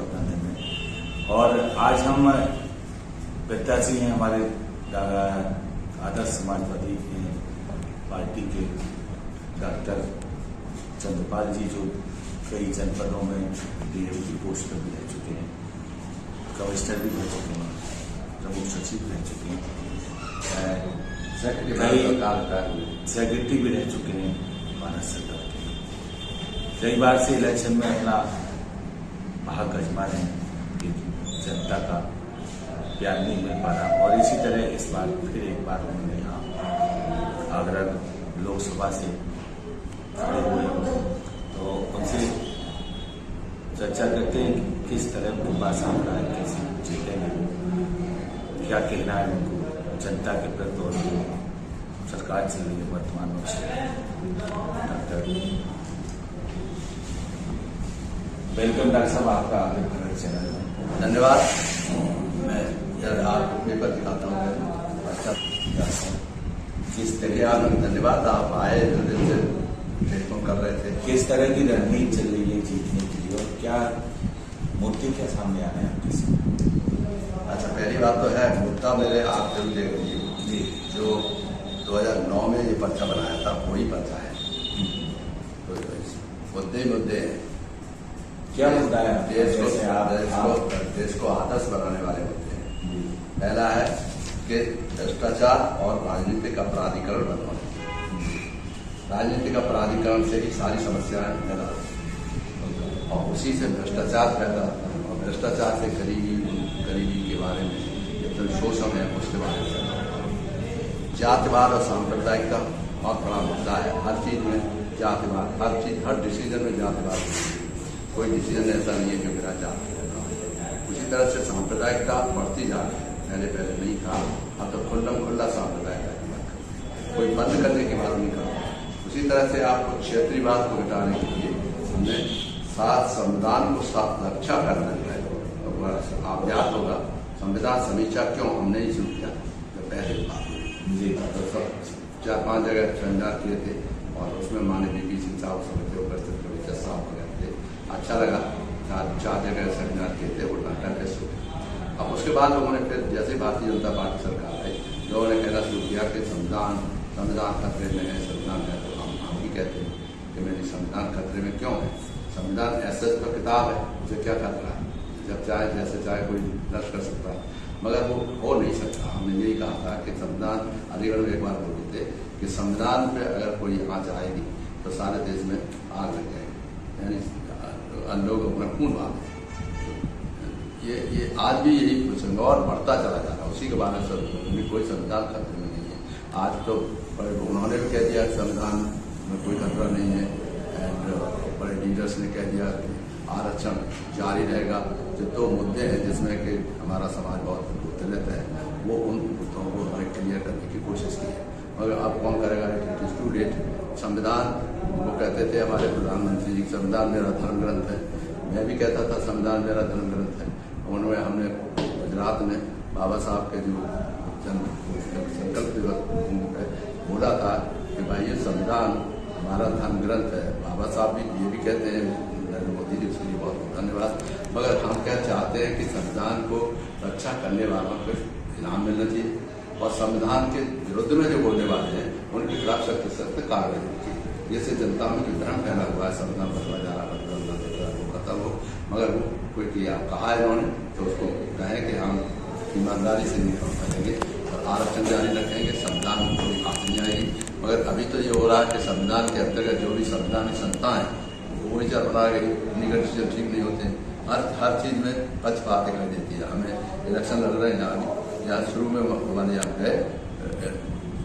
करने में। और आज हम प्रत्याशी हैं हमारे आदर्श समाजवादी पार्टी के डॉक्टर चंद्रपाल जी, जो कई जनपदों में डीएम की पोस्ट पर भी रह चुके हैं, कमिश्नर भी रह चुके हैं, प्रमुख सचिव रह चुके हैं, सेक्रेटरी भी रह चुके हैं भारत सरकार के। कई बार से इलेक्शन में अपना भाग आजमा रहे हैं, जनता का प्यार नहीं मिल पा रहा, और इसी तरह इस बार फिर एक बार उन्होंने यहाँ आगरा लोकसभा से खड़े हुए, तो उनसे चर्चा करते हैं कि किस तरह उनको पास आ रहा है, कैसे जीतेंगे, क्या कहना है उनको जनता के प्रति और सरकार चल रही है वर्तमान में। डॉक्टर वेलकम डॉक्टर साहब, आपका आगे चैनल में धन्यवाद। मैं आप पेपर दिखाता हूँ। अच्छा, किस तरह धन्यवाद, आप आए टेलीफोन कर रहे थे। किस तरह की रणनीति चल रही है जीतने के लिए, और क्या मुद्दे क्या सामने आ रहे हैं आपके सामने? अच्छा, पहली बात तो है मुद्दा मेरे आप जरूर देख लीजिए जी, जो 2009 में ये पर्चा बनाया था वही पर्चा है। तो मुद्दे क्या मुद्दा है? देश को आदर्श बनाने वाले मुद्दे हैं। पहला है कि भ्रष्टाचार और राजनीतिक अपराधीकरण बंद होना। राजनीतिक अपराधीकरण से ही सारी समस्याएं पैदा होती, और उसी से भ्रष्टाचार पैदा होता है, और भ्रष्टाचार से गरीबी के बारे में जितना शोषण है उसके बारे में। जातिवाद और सांप्रदायिकता बहुत बड़ा मुद्दा है। हर चीज में जातिवाद, हर डिसीजन में जातिवाद। कोई डिसीजन ऐसा नहीं है जो बिना जाति होगा। उसी तरह से सांप्रदायिकता बढ़ती जा रही है, पहले नहीं था, अब तो खुल्ला सांप्रदायिकता कोई बंद करने की बात नहीं करता। उसी तरह से आपको क्षेत्रीयवाद को घटाने के लिए हमने साथ संविधान को साथ रक्षा करना है। तो आप याद होगा संविधान समीक्षा क्यों हमने ही शुरू किया, जो पहले बात जी, तो सब 4-5 जगह सेमिनार किए थे, और उसमें माननीय बीपी सिंह साहब समिति उपस्थित साहब थे। अच्छा लगा, 4 जगह सेमिनार किए थे, वो डाटा टेस्ट हुए। अब उसके बाद लोगों ने फिर जैसे भारतीय जनता पार्टी सरकार आई, लोगों ने कहना शुरू किया कि संविधान खतरे में है, संविधान है। तो हम भी कहते हैं कि मेरी संविधान खतरे में क्यों है? संविधान ऐसे तो किताब है, उसे क्या खतरा है? जब चाहे जैसे चाहे कोई नष्ट कर सकता है, मगर वो हो नहीं सकता। हमने यही कहा था कि संविधान, अलीगढ़ में एक बार बोले थे कि संविधान पे अगर कोई आँच आएगी तो सारे देश में आग लग जाएगी, यानी लोग अपना खून बहाते। ये आज भी यही प्रसंग और बढ़ता चला जा रहा है। उसी के बारे में सब कोई संविधान खतरे में नहीं है। आज तो उन्होंने भी कह दिया संविधान में कोई खतरा नहीं है, एंड बड़े लीडर्स ने कह दिया कि आरक्षण जारी रहेगा। जो 2 मुद्दे हैं जिसमें कि हमारा समाज बहुत उत्तेजित है, वो उन मुद्दों को हमें क्लियर करने की कोशिश की है, मगर अब कौन करेगा? It is too late. संविधान, वो कहते थे हमारे प्रधानमंत्री जी, संविधान मेरा धर्म ग्रंथ है। मैं भी कहता था संविधान मेरा धर्म ग्रंथ है। उन्होंने हमने गुजरात में बाबा साहब के जो संकल्प दिवस पे बोला था कि भाई ये संविधान हमारा धर्म ग्रंथ है। बाबा साहब भी ये भी कहते हैं, नरेंद्र मोदी जी, उसके लिए बहुत बहुत धन्यवाद। मगर हम क्या चाहते हैं कि संविधान को रक्षा करने वालों को इनाम मिलना चाहिए, और संविधान के विरुद्ध में जो बोलने वाले हैं उनके खिलाफ सख्त कार्रवाई होनी चाहिए। जैसे जनता में जो भ्रम फैला हुआ है संविधान बदला जा रहा है, वो खत्म हो। मगर वो कोई किया कहा है इन्होंने, तो उसको कहें कि हम ईमानदारी से नहीं करेंगे और आरक्षण जारी रखेंगे, संविधान में कोई खास नहीं आएगी। मगर अभी तो ये हो रहा है कि संविधान के अंतर्गत जो भी संवैधानिक संस्थाएं वो विचार बना गई, उन्हीं डिसीजन ठीक नहीं होते। हर चीज़ में पक्षपात दिखाई देती है। हमें इलेक्शन लड़ रहे हैं यहाँ शुरू में हमारे यहाँ गए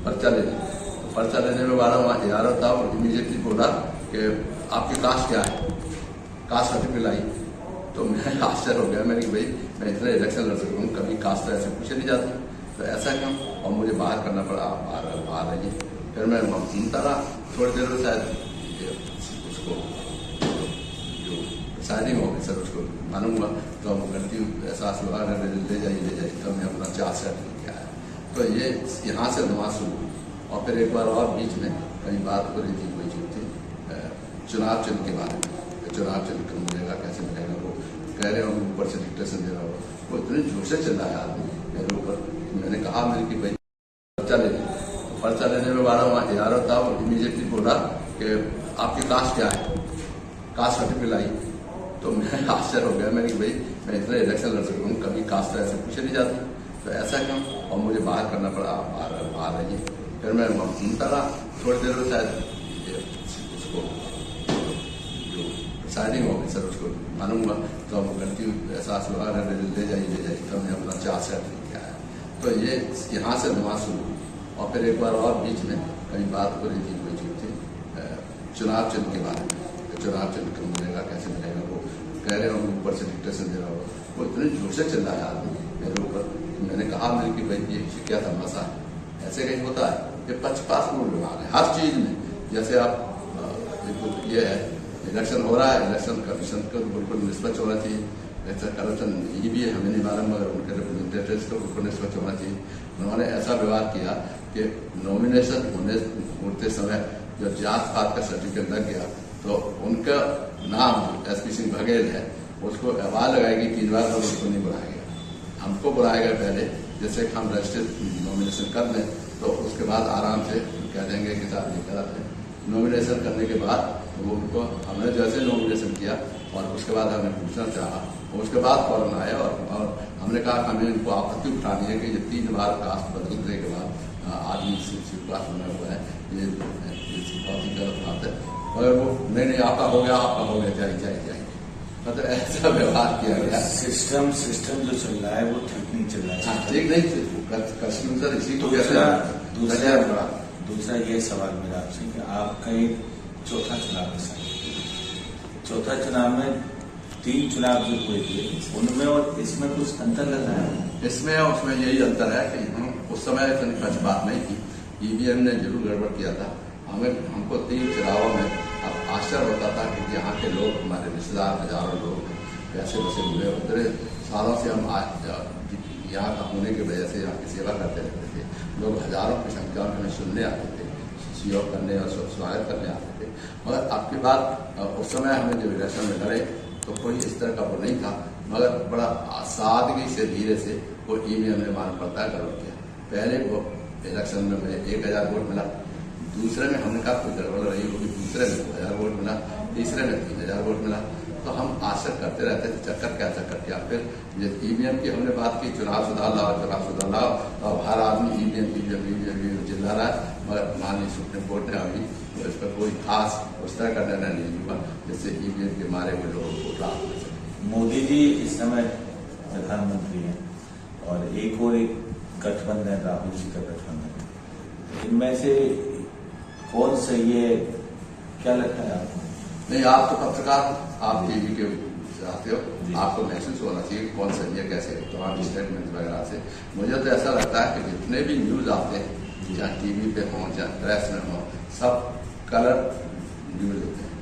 पर्चा लेने में वाला वहाँ इजारा था, और इमीडिएटली बोला कि आपकी कास्ट क्या है, कास्ट सर्टिफिकेट लाई। तो मैं आश्चर्य हो गया, मैंने कि भाई मैं इतना इलेक्शन लड़ सकता हूँ, कभी कास्ट ऐसे पूछे नहीं जाती, तो ऐसा क्यों? और मुझे बाहर करना पड़ा, आप बाहर रहिए। फिर मैं सुनता रहा, थोड़ी देर में शायद उसको जो साइनिंग ऑफिसर उसको मालूम हुआ, तो हम गलती एहसास हुआ, ले जाइए, तो मैं अपना चार्ज सर्टिफिकेट किया है। तो ये यहाँ से नमाज शुरू। और फिर एक बार और बीच में कहीं बात हो रही थी, कोई चीज थी चुनाव चिन्ह के बारे में, चुनाव चिन्ह क्यों मिलेगा, कैसे मिलेगा, वो कह रहे हो ऊपर से डिक्टेशन दे रहा हो, वो इतने जोर से चिल्लाया आदमी मेरे ऊपर। मैंने कहा मेरे कि भाई पर्चा ले लें, तो पर्चा लेने में वाला वहाँ इरादा था, वो इमीडिएटली बोला कि आपकी कास्ट क्या है, कास्ट सर्टिफिकेट लाई। तो मैं आश्चर्य हो गया, मैंने कि भाई मैं इतना इलेक्शन लड़ सकता हूँ, कभी कास्ट ऐसे पूछे नहीं जाती, तो ऐसा क्यों, और मुझे बाहर करना पड़ा, आप बाहर रहिए। फिर मैं घूमता रहा थोड़ी देर में, शायद उसको जो प्रिसाइडिंग ऑफिसर उसको मानूंगा, तो अब गलती एहसास हुआ, ले जाइए, तो हमने अपना चार्ज सर्टिफिकेट किया है। तो ये यहाँ से नमाज शुरू, और फिर एक बार और बीच में कहीं बात हो रही थी, कोई चीज थी चुनाव चिन्ह के बारे में, चुनाव चिन्ह क्यों मिलेगा, कैसे मिलेगा, वो कह रहे हो ऊपर से डिक्टेशन दे रहा हो, वो इतने जोर से चिल्लाया आदमी मेरे ऊपर। मैंने कहा मेरे कि भाई ये क्या तमाशा है, ऐसे कहीं होता है, ये पक्षपात मूल विभाग है हर चीज में। जैसे आप ये है इलेक्शन हो रहा है, इलेक्शन कमीशन को बिल्कुल निष्पक्ष होना चाहिए, ऐसा करप्शन ये भी है, हमें नहीं मालूम, मगर उनके रिप्रेजेंटेटिव्स को बिल्कुल निष्पक्ष होना चाहिए। उन्होंने ऐसा व्यवहार किया कि नॉमिनेशन होते समय जब जात पात का सर्टिफिकेट लग गया, तो उनका नाम SP सिंह बघेल है, उसको आवाज लगाएगी 3 बार, और उसको नहीं बुलाया गया, हमको बुलाया गया पहले, जैसे कि हम रजिस्टर्ड नॉमिनेशन कर लें, तो उसके बाद आराम से कह देंगे कि साहब ये गलत है। नॉमिनेशन करने के बाद वो उनको हमने जैसे नॉमिनेशन किया, और उसके बाद हमने पूछना चाहा, उसके बाद फौरन आए, और हमने कहा हमें इनको आपत्ति उठानी है कि ये 3 बार कास्ट बदलने के बाद आदमी कास्ट बना हुआ है, ये बहुत ही गलत बात है। मगर वो नहीं आपका हो गया, जाइए, मतलब ऐसा व्यवहार किया गया। सिस्टम जो चल रहा है वो ठीक नहीं चल रहा है, ठीक नहीं कस्टमर इसी को दूसरा ये सवाल मेरा आपसे कि आपका एक चौथा चुनाव है सर, चौथा चुनाव में 3 चुनाव जो हुए थे उनमें और इसमें कुछ अंतर लग रहा है? इसमें और उसमें यही अंतर है कि उस समय इतनी सच बात नहीं थी, EVM ने जरूर गड़बड़ किया था। हमको 3 चुनावों में अब आश्चर्य होता था कि यहाँ के लोग, हमारे रिश्तेदार हजारों लोग पैसे बसे हुए, उतने सालों से हम यहाँ का होने की वजह से यहाँ की सेवा करते रहते थे, लोग हजारों की संख्या में हमें सुनने आते थे, सहयोग करने और स्वागत करने आते थे। मगर आपकी बात उस समय हमें जब इलेक्शन में लड़े तो कोई इस तरह का वो नहीं था, मगर बड़ा सादगी से धीरे से वो EVM ने मालूम पड़ता है गड़बड़ किया। पहले वो इलेक्शन में मुझे 1000 वोट मिला, दूसरे में हमने कहा कोई गड़बड़ रही होगी, दूसरे में 2000 वोट मिला, तीसरे में 3000 वोट मिला। तो हम आशा करते रहते थे चक्कर क्या। फिर EVM की हमने बात की, चुनाव सुधार लाओ, तो हर आदमी EVM चिल्ला रहा है, मगर माननीय सुप्रीम कोर्ट ने अभी तो इस पर कोई खास उस तरह का निर्णय नहीं हुआ जिससे EVM के मारे हुए लोगों को राहत मिल सके। मोदी जी इस समय प्रधानमंत्री हैं, और एक गठबंधन, राहुल जी का गठबंधन, इनमें से कौन सही है, क्या लगता है आपको? नहीं, आप तो पत्रकार, आप टीवी के चाहते हो, आपको महसूस होना चाहिए कौन सही है, कैसे तमाम स्टेटमेंट वगैरह से। मुझे तो ऐसा लगता है कि जितने भी न्यूज आते हैं, चाहे टीवी पे हो चाहे प्रेस में हो, सब कलर न्यूज होते हैं,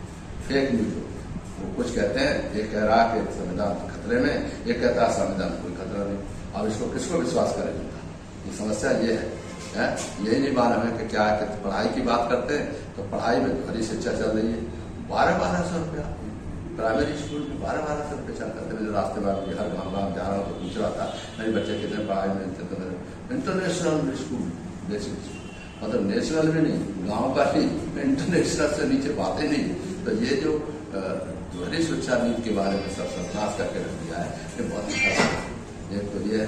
फेक न्यूज होते हैं। वो कुछ कहते हैं, एक कह रहा है कि संविधान खतरे में, एक कहता है संविधान कोई खतरा नहीं। अब इसको किसको विश्वास करेगा? ये समस्या ये है, यही नहीं मालूम है कि क्या है कि पढ़ाई की बात करते हैं तो पढ़ाई में हरी शिक्षा चल रही है, 1200 रुपया प्राइमरी स्कूल में 1200 रुपये चल करते। मैं रास्ते में हर गाँव जा रहा हूँ तो पूछ रहा था मेरे बच्चे कितने पढ़ाई में, इंटरनेशनल स्कूल, बेसिक स्कूल, मतलब नेशनल भी नहीं, गाँव का ही, इंटरनेशनल से नीचे बातें नहीं। तो ये जो हरी शिक्षा नीति के बारे में सब सर्वनाश करके रख दिया है, ये बहुत ही खराब है। एक तो ये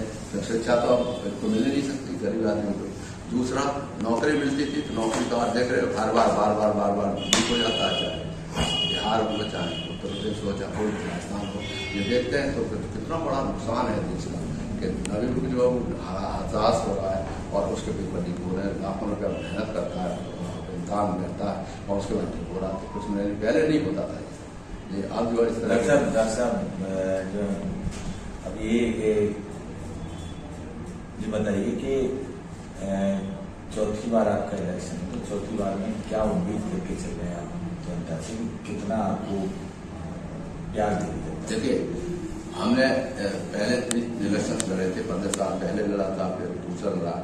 शिक्षा तो अब तो मिल नहीं सकती गरीब आदमी को। दूसरा, नौकरी मिलती थी तो नौकरी तो आप देख रहे हो हर बार ठीक हो जाता है, चाहे बिहार हो चाहे उत्तर प्रदेश हो चाहे कोई राजस्थान हो। ये देखते हैं तो कितना बड़ा नुकसान है देश का कि नवीन जो हताश हो रहा है और उसके पेपर लीक हो रहे हैं, लाखों रुपया मेहनत करता है, इम्तहान करता है और उसके बाद ठीक हो रहा है। कुछ महीने पहले नहीं होता था ये, अब जो इस तरह डॉक्टर साहब जो अब ये बताइए कि चौथी बार आपका इलेक्शन, तो चौथी बार में क्या उम्मीद करके चल रहे हैं आप जनता से, कितना आपको प्यार देते? देखिए, हमने पहले इलेक्शन लड़े थे, 15 साल पहले लड़ा था, फिर दूसरा लड़ा,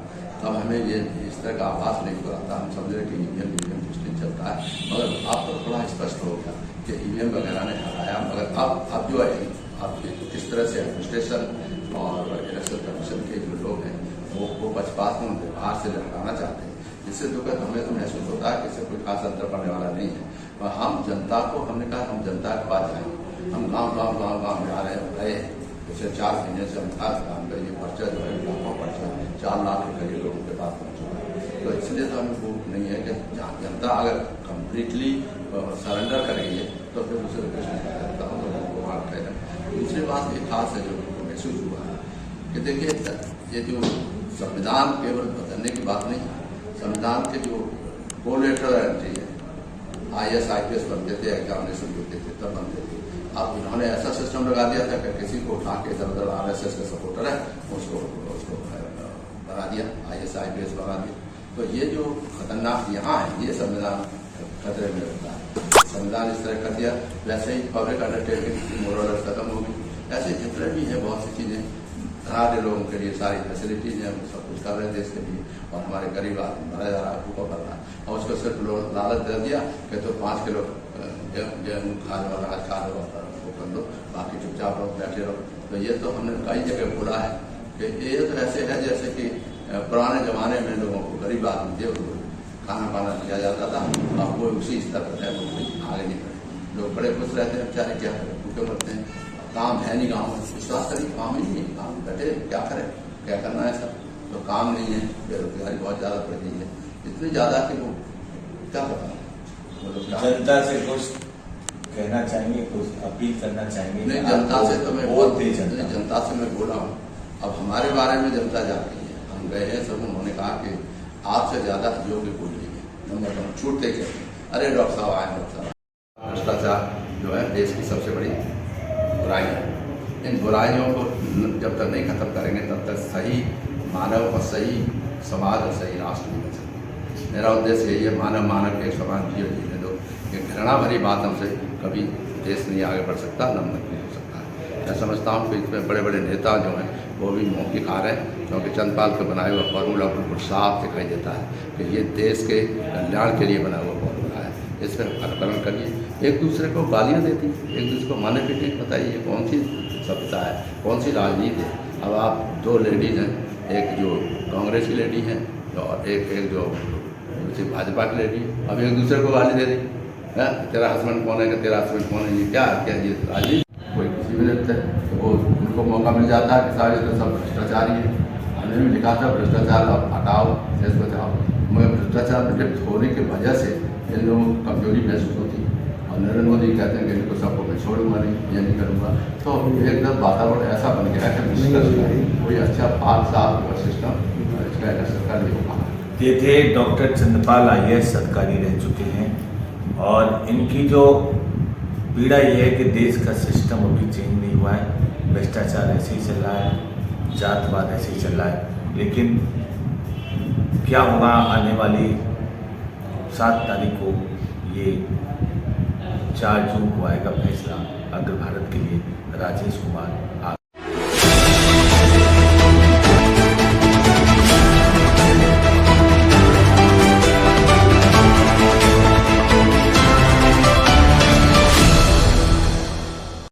तब हमें ये इस तरह का आभास नहीं हो रहा था। हम समझ रहे कि EVM कुछ नहीं चलता है, मगर अब तो थोड़ा स्पष्ट हो गया कि EVM वगैरह ने हराया। मगर अब जो अब किस तरह से एडमिनिस्ट्रेशन और इलेक्शन कमीशन के जो लोग हैं वो पक्षपातपूर्ण व्यवहार से हटाना चाहते हैं, जिससे हमें तो महसूस होता है कि इससे कोई खास अंतर पड़ने वाला नहीं है। और हम जनता को, हमने कहा हम जनता के पास जाएंगे, हम गांव में आ रहे हैं। पिछले 4 महीने से हम खास काम कर, ये पर्चा जो है लाखों पर्चा 4 लाख के करीब लोगों के पास पहुंच चुका है। तो इसलिए तो हमें वो नहीं है कि जनता अगर कम्प्लीटली सरेंडर करेगी तो फिर उसे रिक्वेस्ट नहीं करता हूँ, तो वो वहाँ कह रहे। दूसरी बात ये खास है जो महसूस हुआ है कि देखिए, ये जो संविधान केवल बदलने की बात नहीं, संविधान के जो कोलेटरल एंट्री है, IAS IPS बनते थे, एग्जामिनेशन होते थे तब बनते थे। अब इन्होंने ऐसा सिस्टम लगा दिया था कि किसी को उठा के इधर उधर RSS का सपोर्टर है उसको बना दिया, IAS IPS बना दिया। तो ये जो खतरनाक यहाँ है, ये संविधान खतरे में रहता है। संविधान इस तरह कर दिया, वैसे ही पब्लिक अंडरटेकिंग मोरल खत्म होगी। ऐसे जितने भी है बहुत सी चीजें, सारे लोगों के लिए सारी फैसिलिटीज हैं, सब कुछ कर रहे हैं देश के लिए, और हमारे गरीब आदमी मरा जा रहा है, भूखा पड़ रहा है, और उसको सिर्फ लोग लालच दे दिया कि तो 5 किलो गेहूँ खा लो, अनाज खा लो, वो कर लो, बाकी चुपचाप रहो, बैठे रहो। तो ये तो हमने कई जगह बोला है कि ये तो ऐसे है जैसे कि पुराने जमाने में लोगों को, गरीब आदमी थे, उनको खाना पाना दिया जाता था, अब वो उसी स्तर पर है, वो आगे नहीं बढ़े। लोग बड़े खुश रहते हैं, बेचारे क्या करें, भूखे मरते हैं, काम है नहीं गाँव में, विश्वास करिए काम ही नहीं, काम बैठे क्या करें, क्या करना है सर, तो काम नहीं है, बेरोजगारी बहुत ज़्यादा बढ़ गई है, इतनी ज़्यादा कि वो क्या बताएं। जनता से कुछ कहना चाहेंगे, कुछ अपील करना चाहेंगे? नहीं, जनता से तो मैं बहुत जनता से मैं बोला हूँ। अब हमारे बारे में जनता जानती है, हम गए हैं सब, उन्होंने कहा कि आपसे ज्यादा योग्य कोई नहीं है। नंबर 1 छूटते क्या, अरे डॉक्टर साहब आए, डॉक्टर साहब। भ्रष्टाचार जो है देश की सबसे बड़ी बुराई है। इन बुराइयों को जब तक नहीं खत्म करेंगे तब तक सही मानव और सही समाज और सही राष्ट्र नहीं बन सकते। मेरा उद्देश्य यही है, मानव के समान जीने दो। ये घृणा भरी बात हमसे कभी देश नहीं आगे बढ़ सकता, न नहीं हो सकता है। मैं समझता हूँ कि इसमें बड़े बड़े नेता जो हैं वो भी मौके खा रहे हैं, क्योंकि चंद्रपाल के बनाए हुआ फॉर्मूला बिल्कुल साफ दिखाई देता है कि ये देश के कल्याण के लिए बना हुआ फॉर्मूला है। इसमें अनुकरण करिए, एक दूसरे को गालियाँ देती, एक दूसरे को माने पीटे, बताइए ये कौन सी सभ्यता है, कौन सी राजनीति है। अब आप 2 लेडीज हैं, एक जो कांग्रेस की लेडी है और एक जो भाजपा की लेडी है, अब एक दूसरे को गाली दे रही है, तेरा हस्बैंड कौन है, कि तेरा हस्बैंड कौन है, ये क्या ये राजनीति। कोई किसी भी लगता है तो वो उनको मौका मिल जाता है कि सारे तो सब भ्रष्टाचारी है। हमने भी लिखा था भ्रष्टाचार आप हटाओ, देश बचाओ, मगर भ्रष्टाचार में लिप्त होने की वजह से इन लोगों को कमजोरी महसूस होती है। और नरेंद्र मोदी कहते हैं कि इनको सबको मैं छोड़ूंगा नहीं, ये नहीं करूँगा। तो एकदम वातावरण ऐसा बन गया है कि कोई अच्छा 5 साल सिस्टम इसका सरकार नहीं हो पा। ये थे डॉक्टर चंद्रपाल IAS अधिकारी रह चुके हैं, और इनकी जो पीड़ा ये है कि देश का सिस्टम अभी चेंज नहीं हुआ है, भ्रष्टाचार ऐसे ही चल रहा है, जातवाद ऐसे ही चल रहा है। लेकिन क्या होगा आने वाली 7 तारीख को, ये 4 जून को आएगा फैसला। अग्र भारत के लिए राजेश कुमार